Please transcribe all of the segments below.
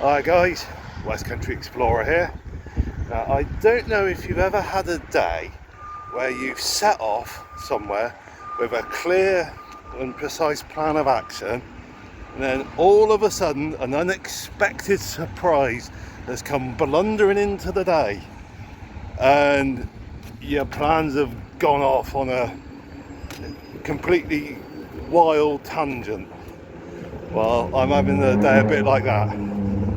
Hi guys, West Country Explorer here. Now, I don't know if you've ever had a day where you've set off somewhere with a clear and precise plan of action, and then all of a sudden an unexpected surprise has come blundering into the day and your plans have gone off on a completely wild tangent. Well, I'm having a day a bit like that.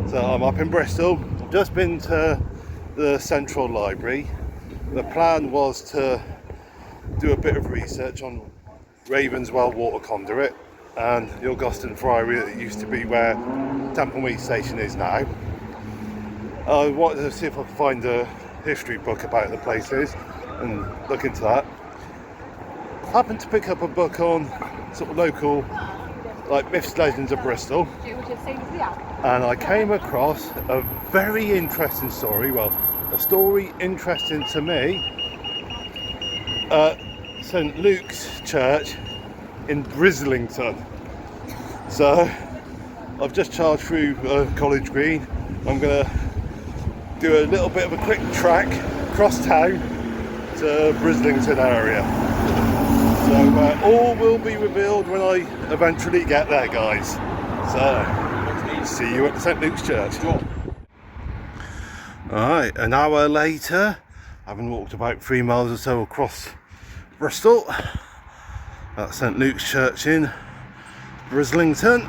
So I'm up in Bristol, I've just been to the Central Library. The plan was to do a bit of research on Ravenswell Water Conduit and the Augustin Priory that used to be where Templemead Station is now. I wanted to see if I could find a history book about the places and look into that. Happened to pick up a book on sort of local, like myths, legends of Bristol, and I came across a very interesting story. Well, a story interesting to me at St Luke's Church in Bridlington. So I've just charged through College Green. I'm gonna do a little bit of a quick trek across town to Bridlington area. So all will be revealed when I eventually get there, guys. So see you at the St Luke's Church. Alright, an hour later, having walked about 3 miles or so across Bristol, at St Luke's Church in Bridlington.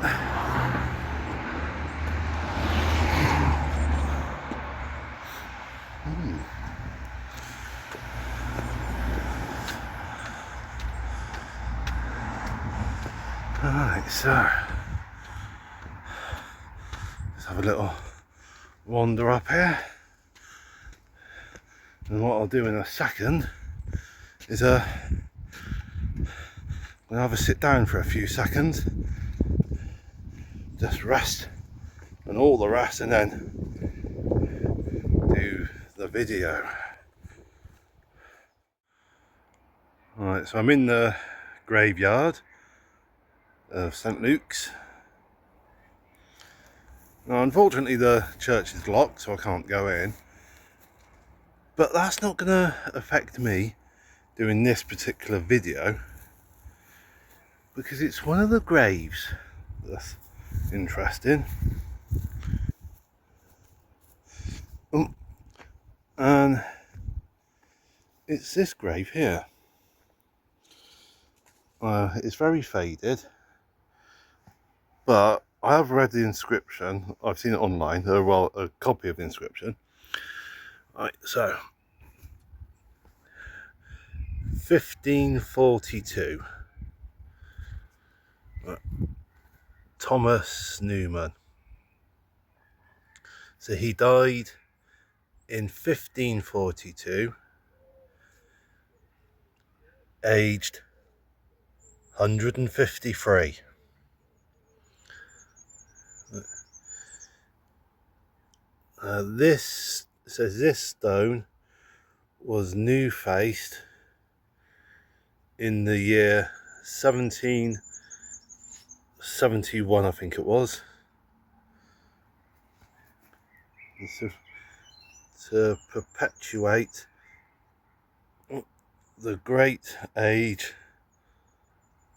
Alright, so let's have a little wander up here, and what I'll do in a second is I'll have a sit down for a few seconds, just rest and all the rest, and then do the video. Alright, so I'm in the graveyard of St Luke's. Now unfortunately the church is locked, so I can't go in, but that's not going to affect me doing this particular video, because it's one of the graves that's interesting. And it's this grave here. It's very faded, but I have read the inscription. I've seen it online, well, a copy of the inscription. Right, so 1542, Thomas Newman. So he died in 1542, aged 153. This says this stone was new faced in the year 1771, I think it was. To perpetuate the great age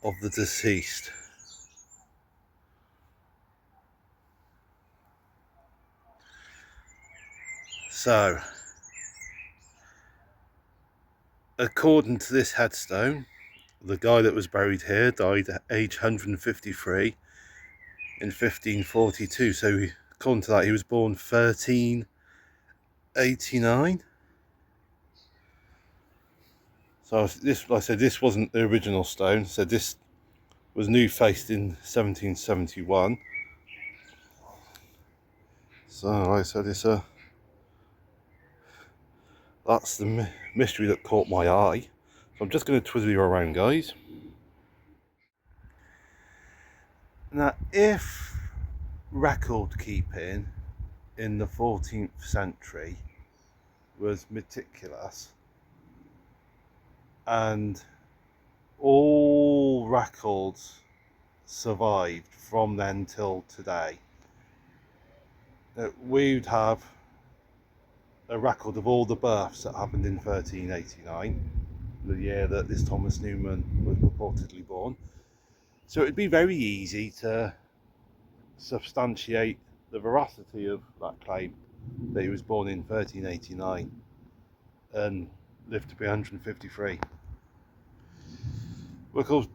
of the deceased. So, according to this headstone, the guy that was buried here died at age 153 in 1542. So, according to that, he was born 1389. So this, like I said, this wasn't the original stone. So this was new faced in 1771. So like I said, that's the mystery that caught my eye. So I'm just going to twizzle you around, guys. Now, if record keeping in the 14th century was meticulous, and all records survived from then till today, we'd have a record of all the births that happened in 1389, the year that this Thomas Newman was purportedly born. So it'd be very easy to substantiate the veracity of that claim that he was born in 1389 and lived to be 153. Of course,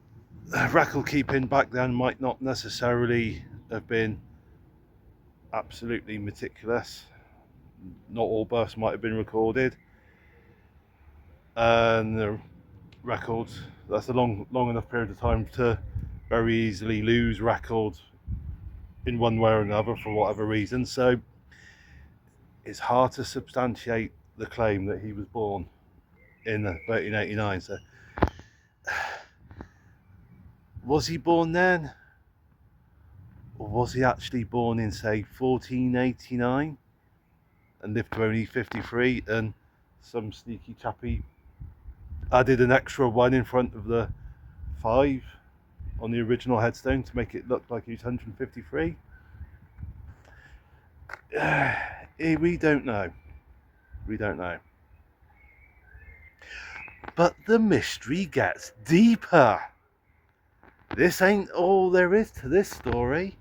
record keeping back then might not necessarily have been absolutely meticulous. Not all births might have been recorded, and the records, that's a long enough period of time to very easily lose records in one way or another for whatever reason. So it's hard to substantiate the claim that he was born in 1389. So was he born then, or was he actually born in, say, 1489 and lived to only 53, and some sneaky chappy added an extra 1 in front of the 5 on the original headstone to make it look like he was 153? We don't know. But the mystery gets deeper. This ain't all there is to this story.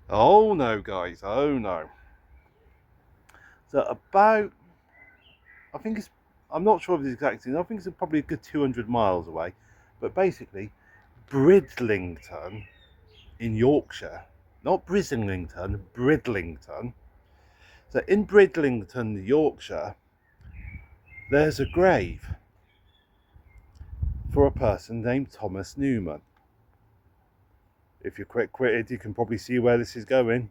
Oh no, guys, oh no. So about, I'm not sure of the exact thing, I think it's probably a good 200 miles away, but basically Bridlington in Yorkshire, not Bridlington, Bridlington. So in Bridlington, Yorkshire, there's a grave for a person named Thomas Newman. If you're quick-witted, you can probably see where this is going.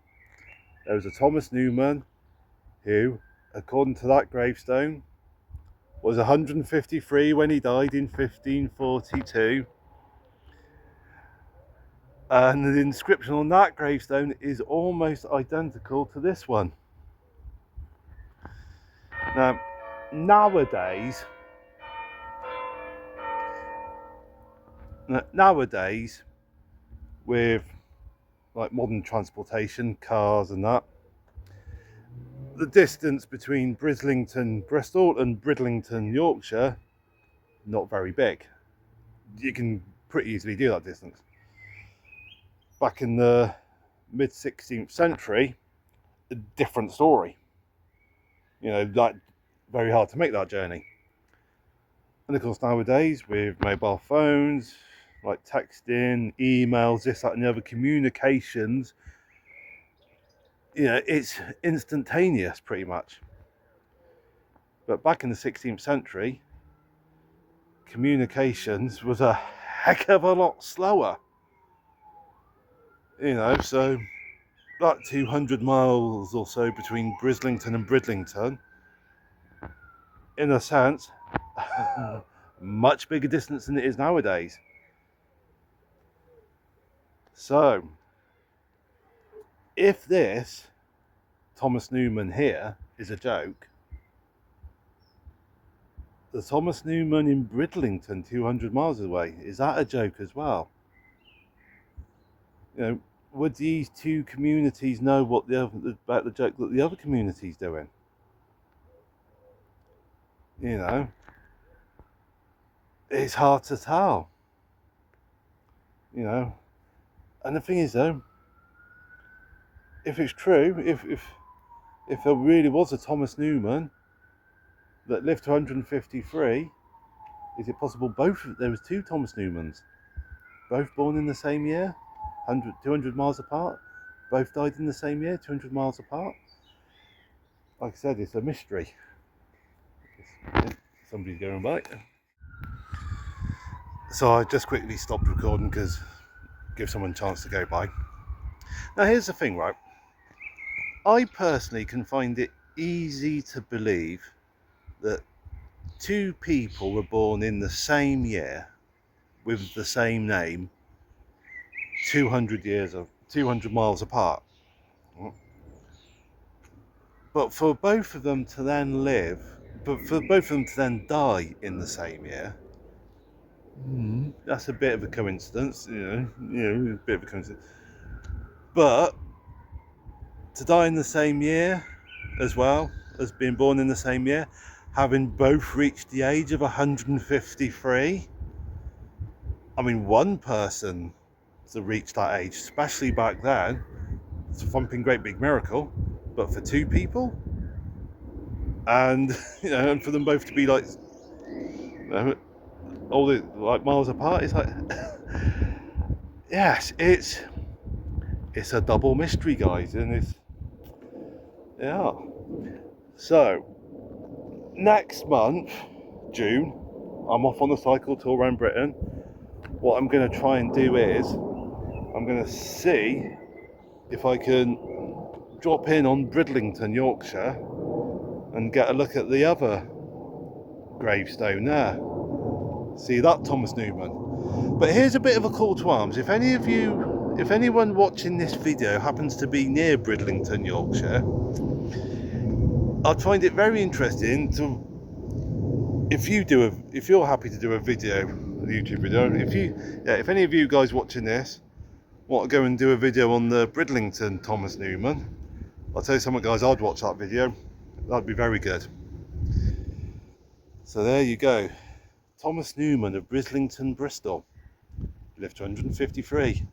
There was a Thomas Newman who, according to that gravestone, was 153 when he died in 1542. And the inscription on that gravestone is almost identical to this one. Now, nowadays, with like modern transportation, cars and that, the distance between Bridlington, Bristol and Bridlington, Yorkshire, not very big. You can pretty easily do that distance. Back in the mid 16th century, a different story. You know, like very hard to make that journey. And of course nowadays with mobile phones, like texting, emails, this, that and the other, communications, you know, it's instantaneous pretty much. But back in the 16th century, communications was a heck of a lot slower. You know, so like 200 miles or so between Bridlington and Bridlington, in a sense, much bigger distance than it is nowadays. So, if this Thomas Newman here is a joke, the Thomas Newman in Bridlington, 200 miles away, is that a joke as well? You know, would these two communities know about the joke that the other community's doing? You know, it's hard to tell. You know, and the thing is though, if it's true, if there really was a Thomas Newman that lived to 153, is it possible there was two Thomas Newmans, both born in the same year, 200 miles apart, both died in the same year, 200 miles apart? Like I said, it's a mystery. Somebody's going by. So I just quickly stopped recording because give someone a chance to go by. Now here's the thing, right? I personally can find it easy to believe that two people were born in the same year with the same name 200 miles apart. But for both of them to then die in the same year, that's a bit of a coincidence, you know, a bit of a coincidence. But to die in the same year as well as being born in the same year, having both reached the age of 153. I mean, one person to reach that age, especially back then, it's a thumping great big miracle. But for two people, and you know, and for them both to be like, you know, all the, like miles apart, it's like, yes, it's a double mystery, guys, and it's, yeah. So next month, June, I'm off on a cycle tour around Britain. What I'm going to try and do is I'm going to see if I can drop in on Bridlington, Yorkshire, and get a look at the other gravestone there. See that, Thomas Newman. But here's a bit of a call to arms. If anyone watching this video happens to be near Bridlington, Yorkshire, I'd find it very interesting to, if you're happy to do a video, a YouTube video, if any of you guys watching this want to go and do a video on the Bridlington Thomas Newman, I'll tell you something, guys, I'd watch that video. That'd be very good. So there you go. Thomas Newman of Bridlington, Bristol. He lived to 153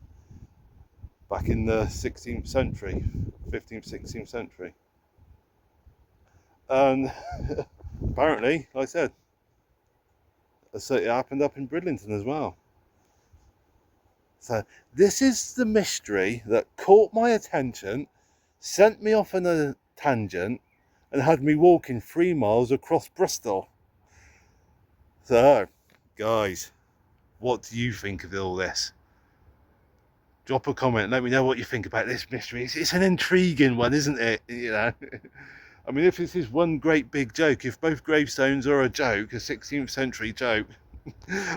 back in the 16th century, 15th, 16th century. And apparently, like I said, it happened up in Bridlington as well. So this is the mystery that caught my attention, sent me off on a tangent, and had me walking 3 miles across Bristol. So, guys, what do you think of all this? Drop a comment, let me know what you think about this mystery. It's an intriguing one, isn't it? You know, I mean, if this is one great big joke, if both gravestones are a joke, a 16th century joke,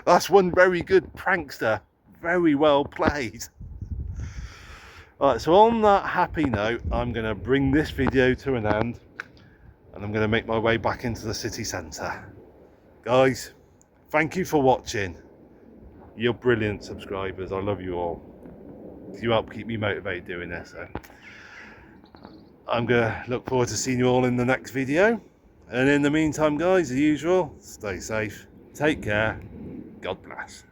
that's one very good prankster. Very well played. Alright, so on that happy note, I'm going to bring this video to an end, and I'm going to make my way back into the city centre. Guys, thank you for watching. You're brilliant subscribers. I love you all. You help keep me motivated doing this. So I'm going to look forward to seeing you all in the next video. And in the meantime, guys, as usual, stay safe, take care, God bless.